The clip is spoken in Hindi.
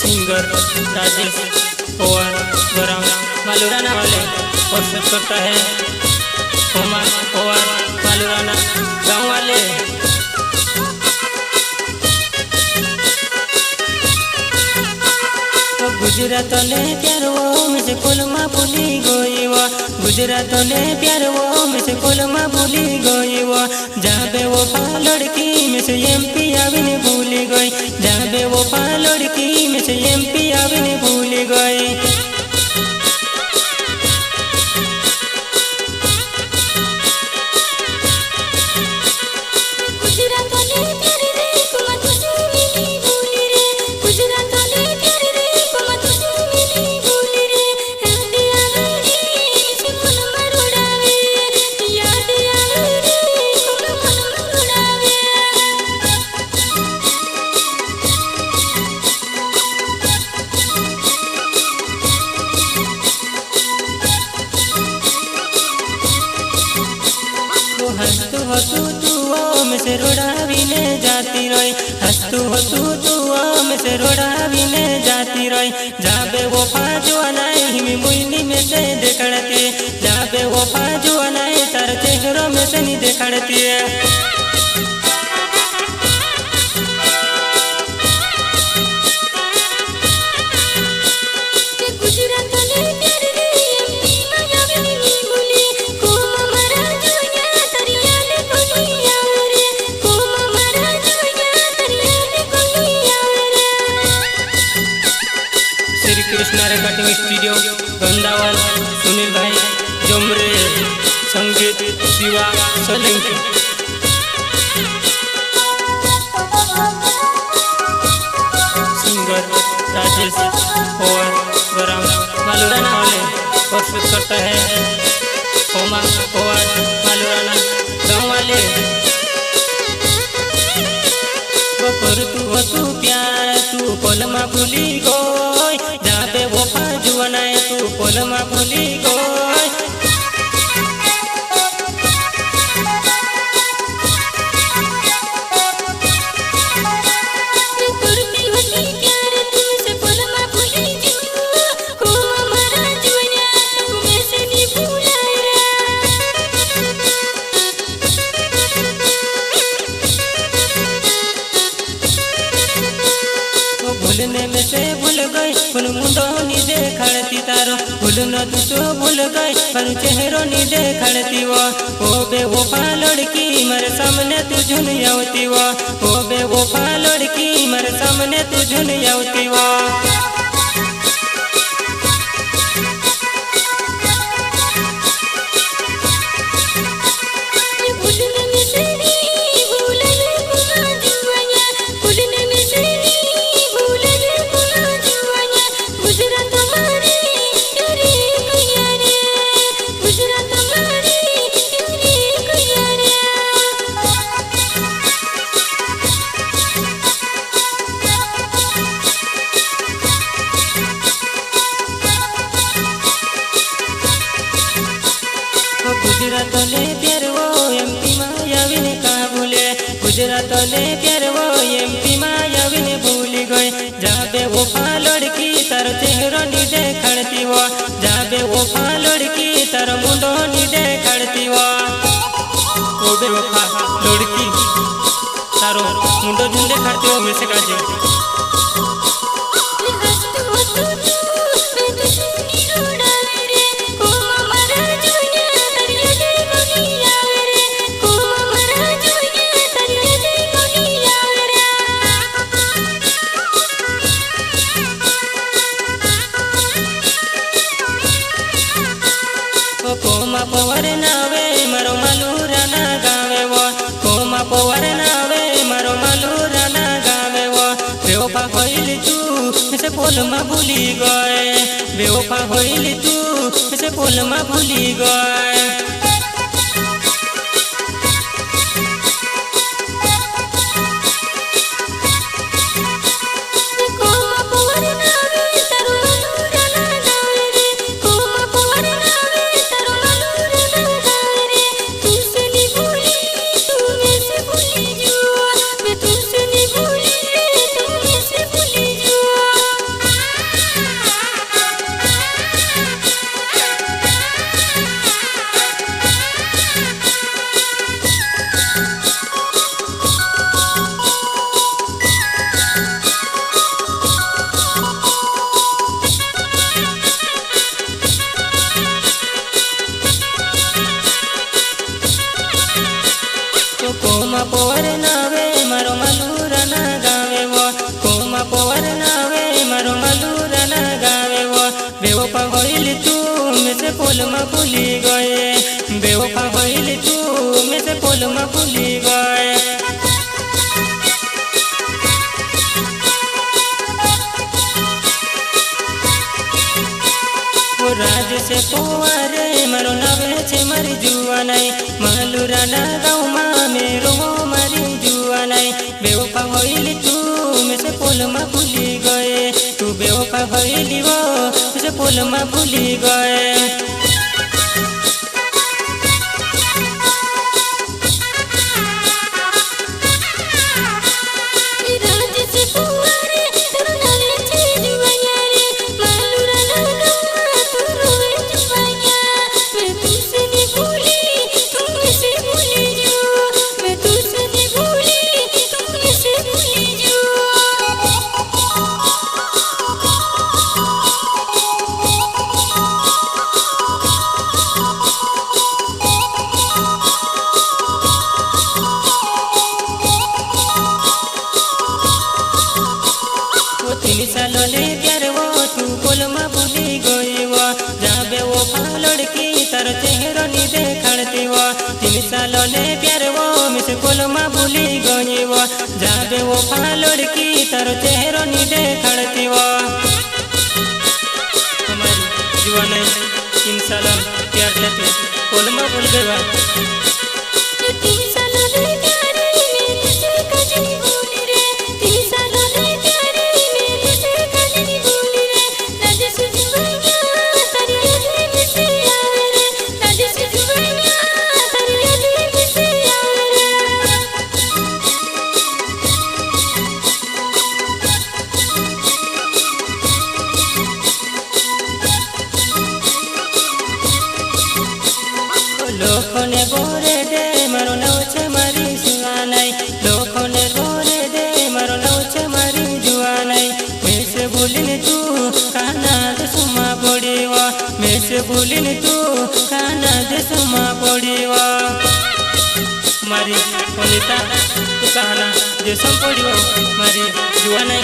सिंगर राजेश पवार गरम मालूराना वाले प्रस्तुत करता है कुमार पवार मालूराना गाँव वाले। गुजरात ने प्यार वो मुझे कोलमा भूली गई वो, गुजरात ने प्यार वो मुझे कोलमा भूली गई वो, जाबे वो लड़की में से एमपी आविने भूली गई, जाबे वो लड़की में से एमपी आविने भूली गई। हंसतू हंसू तू में से रोड़ावीने जाती रही, हंसतू हंसू तू में से रोड़ावीने जाती रही, जाबे वो फाजो अनाई हिमी मुइनी में से देखड़ती, जाबे वो फाजो अनाई तार चेहरों में से नहीं देखड़ती है। श्री कृष्णा रिकॉर्डिंग स्टूडियो गंदावाल सुनील भाई जोमरे संगीत शिवा सोलंकी। सिंगर राजेश पवार गरम मालूराना वाले प्रस्तुत करता है कुमार पवार मालूराना गाँव वाले। तू प्यार तू कोलमा भूली गई, जाबे वो जुआनाए तू कोलमा भूली गई। भूलने में से भूल गई पर मुंडो नी देखड़ती तारो, भूलना तू तो भूल गई पर चेहरो नी देखड़ती वो, ओ बे वो लड़की मेरे सामने तू झुन आवती वो, ओ बे वो लड़की मेरे सामने तू झुन आवती वो। गुजरात ने प्यार वो एमपी मायाविने का भूले, गुजरात ने प्यार वो एमपी मायाविने भूली गई, जाबे वो लड़की तार चेहरो नी देखड़ती वो, जाबे वो लड़की तार मुंडो नी देखड़ती वो, ओ बे वो लड़की तारो मुंडो झुन देखड़ती वो में से काजे। कोमा पवार नावे मारो मालूराना गावे वो, कोमा पवार नावे मारो मालूराना गावे वो। बेवफा होइली तू से बोलमा भूली गए, बेवफा होइली तू से बोलमा भूली गए। છે પોવારે મારો નાવે છે મારી જુવાનાઈ માલુરાના ગામમાં મેરો મારી જુવાનાઈ બેવફા હોઈલી તું મેં સે પોલમાં ભૂલી ગયે તું બેવફા હોઈલી વો મેં સે પોલમાં ભૂલી ગયે प्यार वो तू पोलमा भूली गई वो जाबे वो लड़की तार चेहरा नी देखती वो 3 सालों ने प्यार वो मिसे पोलमा भूली गई वो जाबे वो लड़की तार चेहरा नी देखती वो हमारी जुवानी 3 सालों प्यार लेते पोलमा भूल गई लोखोने गोरे दे मारो नाव छे मारी जुवानाई लोखोने गोरे दे मारो नाव छे मारी जुवानाई मैं से भूलीने तू काना दे सुमा पड़ीवा मैं से भूलीने तू काना दे सुमा पड़ीवा मारी कोनिता तू काना दे सुमा पड़ीवा मारी जुवानाई